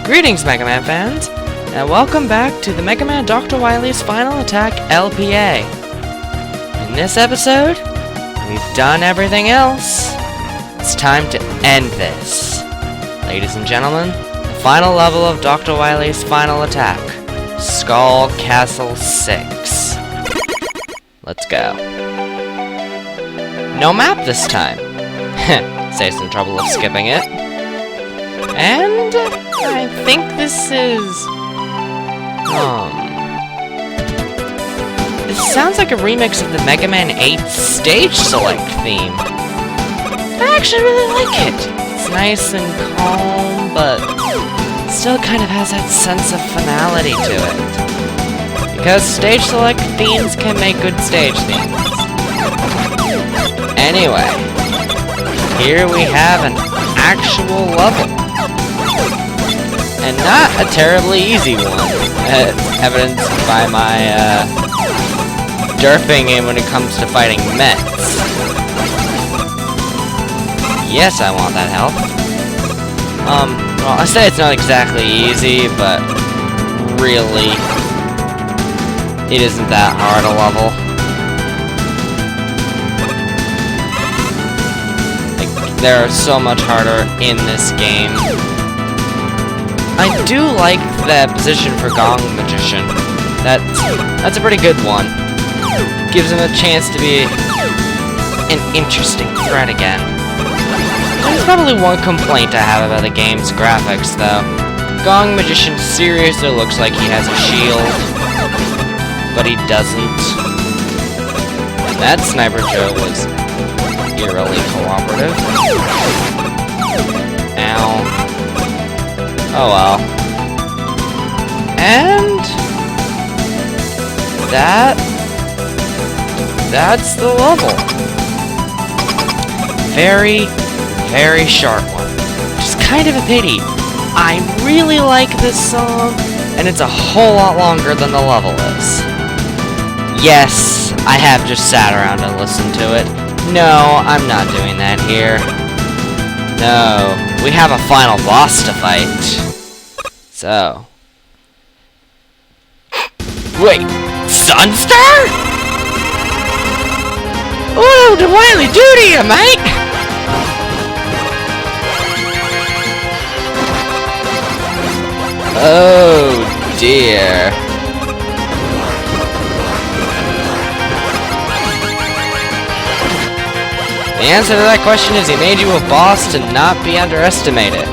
Greetings, Mega Man fans, and welcome back to the Mega Man Dr. Wily's Final Attack LPA. In this episode, we've done everything else. It's time to end this. Ladies and gentlemen, the final level of Dr. Wily's Final Attack, Skull Castle 6. Let's go. No map this time. Saves the trouble of skipping it. And I think this is... This sounds like a remix of the Mega Man 8 stage select theme. I actually really like it. It's nice and calm, but still kind of has that sense of finality to it. Because stage select themes can make good stage themes. Anyway, here we have an actual level. And not a terribly easy one, evidenced by my derping when it comes to fighting Mets. Yes, I want that help. Well, I say it's not exactly easy, but really, it isn't that hard a level. Like, there are so much harder in this game. I do like that position for Gong Magician. That's a pretty good one. Gives him a chance to be an interesting threat again. There's probably one complaint I have about the game's graphics, though. Gong Magician seriously looks like he has a shield, but he doesn't. That Sniper Joe was eerily cooperative. Ow. Oh well. And that's the level. Very, very short one. Which is kind of a pity. I really like this song, and it's a whole lot longer than the level is. Yes, I have just sat around and listened to it. No, I'm not doing that here. No, we have a final boss to fight. So... Wait, Sunstar? Ooh, the Wily do to you, mate? Oh, dear. The answer to that question is he made you a boss to not be underestimated.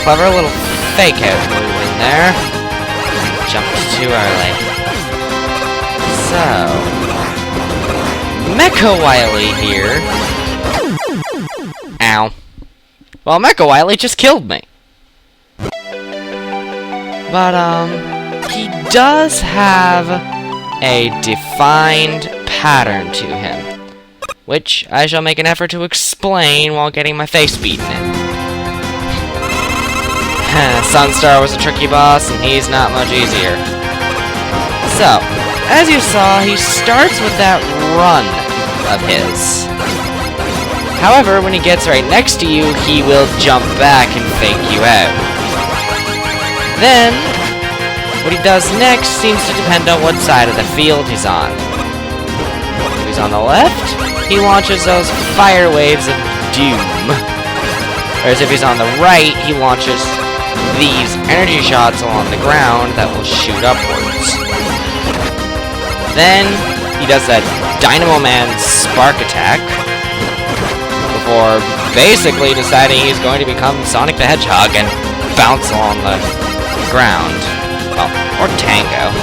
Clever little fake-out move in there. Jumped too early. So... Mecha Wily here. Ow. Well, Mecha Wily just killed me. But, he does have a defined pattern to him, which I shall make an effort to explain while getting my face beaten in. Sunstar was a tricky boss, and he's not much easier. So, as you saw, he starts with that run of his. However, when he gets right next to you, he will jump back and fake you out. Then, what he does next seems to depend on what side of the field he's on. If he's on the left, he launches those fire waves of doom. Whereas if he's on the right, he launches these energy shots along the ground that will shoot upwards. Then, he does that Dynamo Man spark attack before basically deciding he's going to become Sonic the Hedgehog and bounce along the ground. Well, or Tango.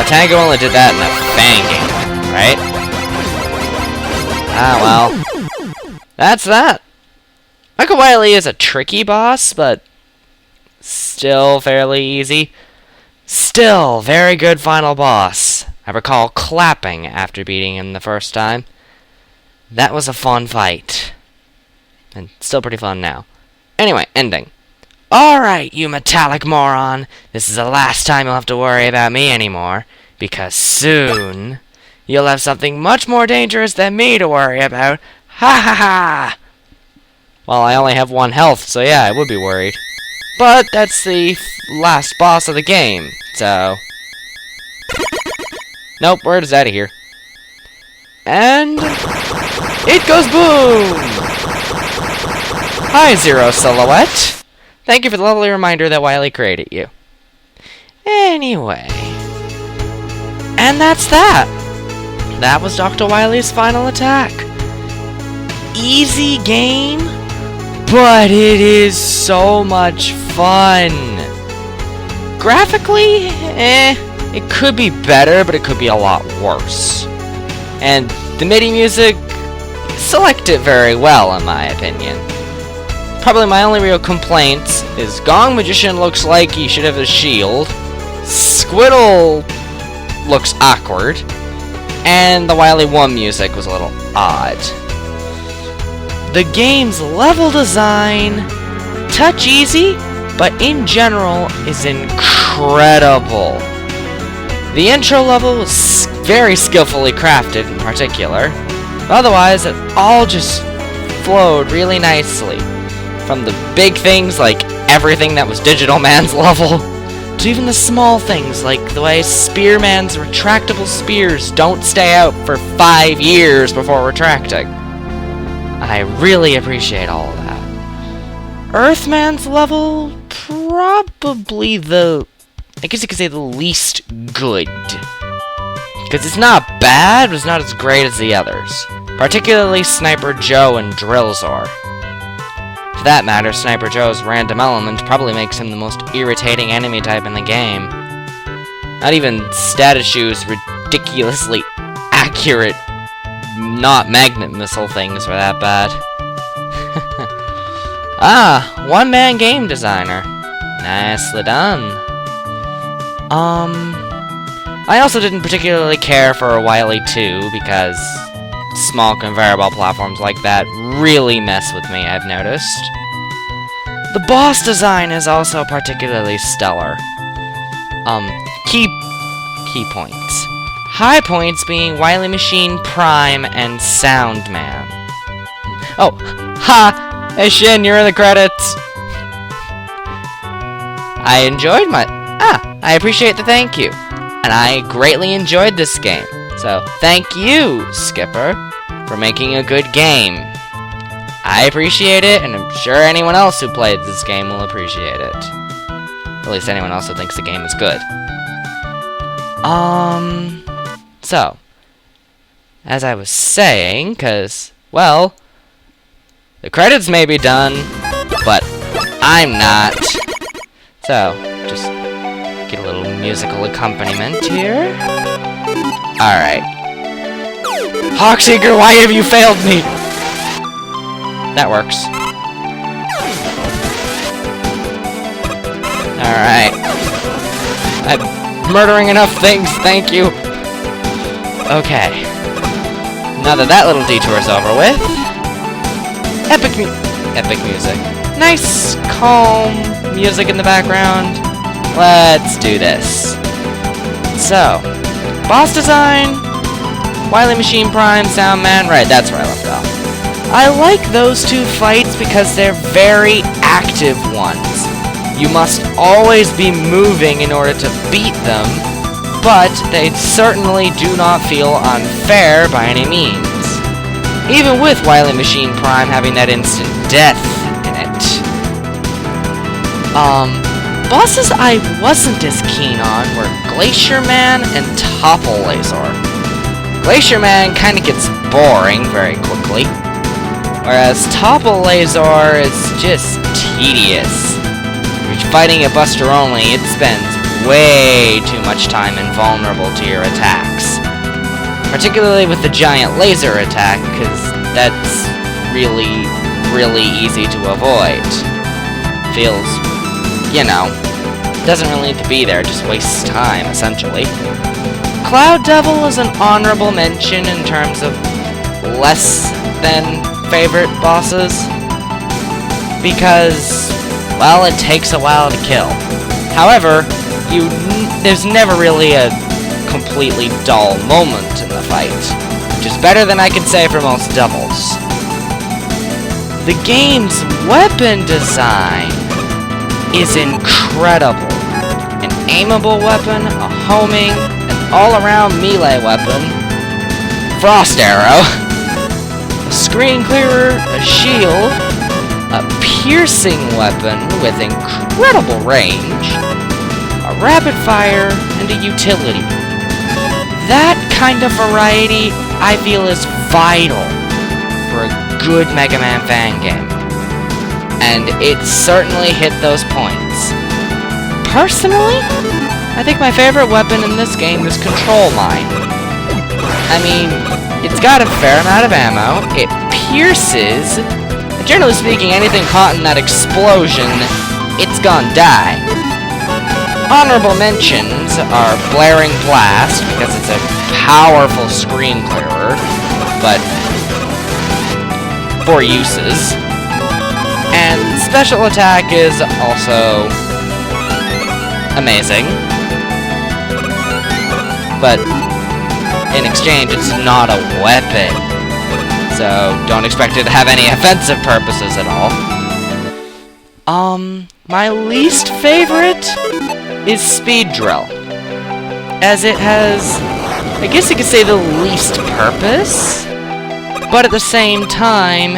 Tango only did that in the Fang game, right? Ah, well. That's that. Mecha Wily is a tricky boss, but still fairly easy. Still, very good final boss. I recall clapping after beating him the first time. That was a fun fight. And still pretty fun now. Anyway, ending. Alright, you metallic moron. This is the last time you'll have to worry about me anymore. Because soon, you'll have something much more dangerous than me to worry about. Ha ha ha! Well, I only have 1 health, so yeah, I would be worried. But that's the last boss of the game, so... Nope, we're just out of here. And... it goes boom! Hi, Zero Silhouette. Thank you for the lovely reminder that Wily created you. Anyway... and that's that! That was Dr. Wily's final attack. Easy game, but it is so much fun. Graphically, it could be better, but it could be a lot worse. And the MIDI music, select it very well, in my opinion. Probably my only real complaint is Gong Magician looks like he should have a shield, Squiddle looks awkward, and the Wily 1 music was a little odd. The game's level design, touch easy, but in general is incredible. The intro level was very skillfully crafted in particular, but otherwise it all just flowed really nicely. From the big things like everything that was Digital Man's level, to even the small things like the way Spearman's retractable spears don't stay out for 5 years before retracting. I really appreciate all of that. Earthman's level, probably the... I guess you could say the least good. Because it's not bad, but it's not as great as the others. Particularly Sniper Joe and Drillzor. For that matter, Sniper Joe's random element probably makes him the most irritating enemy type in the game. Not even Status Shoe's ridiculously accurate, not magnet missile things are that bad. Ah, one-man game designer. Nicely done. I also didn't particularly care for Wily 2 because small conveyor belt platforms like that really mess with me, I've noticed. The boss design is also particularly stellar. Key points. High points being Wily Machine Prime and Soundman. Oh, ha! Hey Shin, you're in the credits! I enjoyed I appreciate the thank you. And I greatly enjoyed this game. So, thank you, Skipper, for making a good game. I appreciate it, and I'm sure anyone else who played this game will appreciate it. At least anyone else who thinks the game is good. So, as I was saying, well, the credits may be done, but I'm not. So, just get a little musical accompaniment here. Alright. Hawkseeker, why have you failed me? That works. Alright. I'm murdering enough things, thank you. Okay. Now that that little detour is over with, epic music. Nice, calm music in the background. Let's do this. So, boss design, Wily Machine Prime, Soundman, right, that's where I left off. I like those 2 fights because they're very active ones. You must always be moving in order to beat them, but they certainly do not feel unfair by any means. Even with Wily Machine Prime having that instant death in it. Bosses I wasn't as keen on were Glacier Man and Topple Lazor. Glacier Man kinda gets boring very quickly, whereas Topple Lazor is just tedious. If you're fighting a Buster only, it spends way too much time invulnerable to your attacks. Particularly with the giant laser attack, because that's really, really easy to avoid. Feels, you know, doesn't really need to be there, just wastes time, essentially. Cloud Devil is an honorable mention in terms of less than favorite bosses, because, well, it takes a while to kill. However, there's never really a completely dull moment in the fight, which is better than I can say for most doubles. The game's weapon design is incredible. An aimable weapon, a homing, an all-around melee weapon, frost arrow, a screen clearer, a shield, a piercing weapon with incredible range, a rapid fire, and a utility. That kind of variety, I feel, is vital for a good Mega Man fan game. And it certainly hit those points. Personally, I think my favorite weapon in this game is Control Mine. I mean, it's got a fair amount of ammo, it pierces, and generally speaking, anything caught in that explosion, it's gonna die. Honorable mentions are Blaring Blast, because it's a powerful screen clearer, but for uses. And Special Attack is also amazing, but in exchange, it's not a weapon, so don't expect it to have any offensive purposes at all. My least favorite is Speed Drill, as it has, I guess you could say, the least purpose, but at the same time,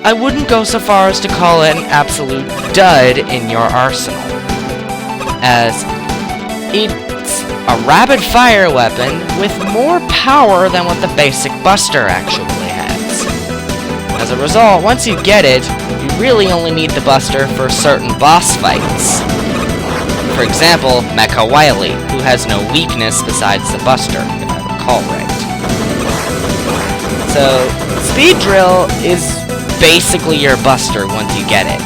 I wouldn't go so far as to call it an absolute dud in your arsenal, as it's a rapid-fire weapon with more power than what the basic Buster actually has. As a result, once you get it, you really only need the Buster for certain boss fights. For example, Mecha Wily, who has no weakness besides the Buster, if I recall right. So, Speed Drill is basically your Buster once you get it.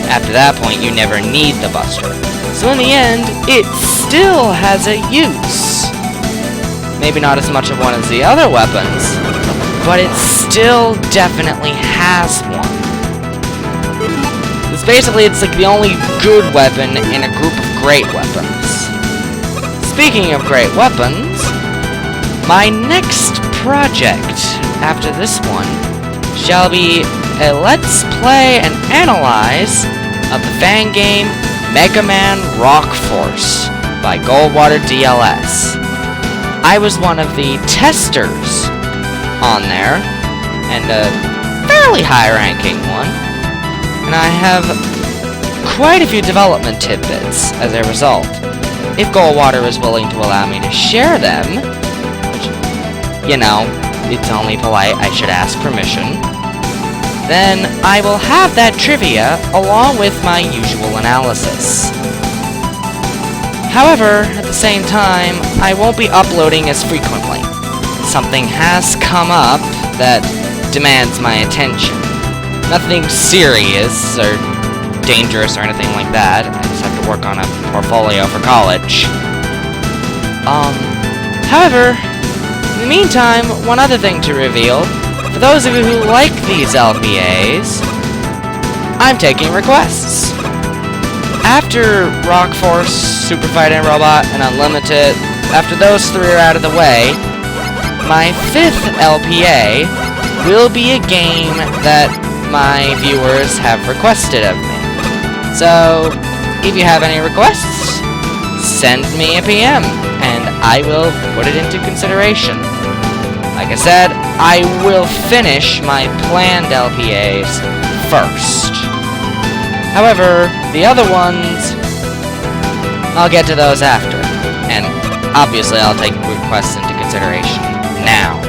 After that point, you never need the Buster. So in the end, it still has a use. Maybe not as much of one as the other weapons, but it still definitely has one. It's basically, it's like the only good weapon in a group of great weapons. Speaking of great weapons, my next project after this one shall be a Let's Play and Analyze of the fan game Mega Man Rock Force by Goldwater DLS. I was one of the testers on there, and a fairly high-ranking one, and I have quite a few development tidbits as a result. If Goldwater is willing to allow me to share them, which, you know, it's only polite, I should ask permission, then I will have that trivia along with my usual analysis. However, at the same time, I won't be uploading as frequently. Something has come up that demands my attention. Nothing serious or dangerous or anything like that. I just have to work on a portfolio for college. However, in the meantime, one other thing to reveal. For those of you who like these LPAs, I'm taking requests. After Rock Force, Super Fighting Robot, and Unlimited, after those three are out of the way, my 5th LPA will be a game that my viewers have requested of me. So, if you have any requests, send me a PM, and I will put it into consideration. Like I said, I will finish my planned LPAs first. However, the other ones, I'll get to those after. And obviously I'll take requests into consideration now.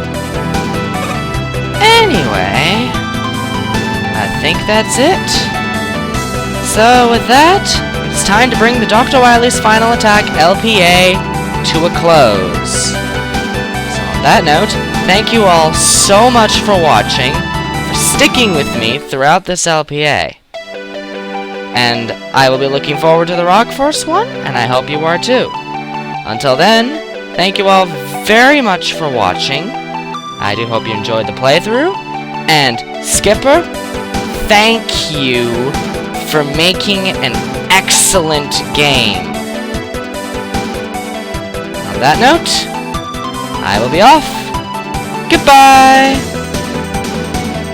Anyway, I think that's it. So with that, it's time to bring the Dr. Wily's Final Attack LPA to a close. So on that note, thank you all so much for watching, for sticking with me throughout this LPA. And I will be looking forward to the Rock Force one, and I hope you are too. Until then, thank you all very much for watching. I do hope you enjoyed the playthrough. And Skipper, thank you for making an excellent game. On that note, I will be off. Goodbye!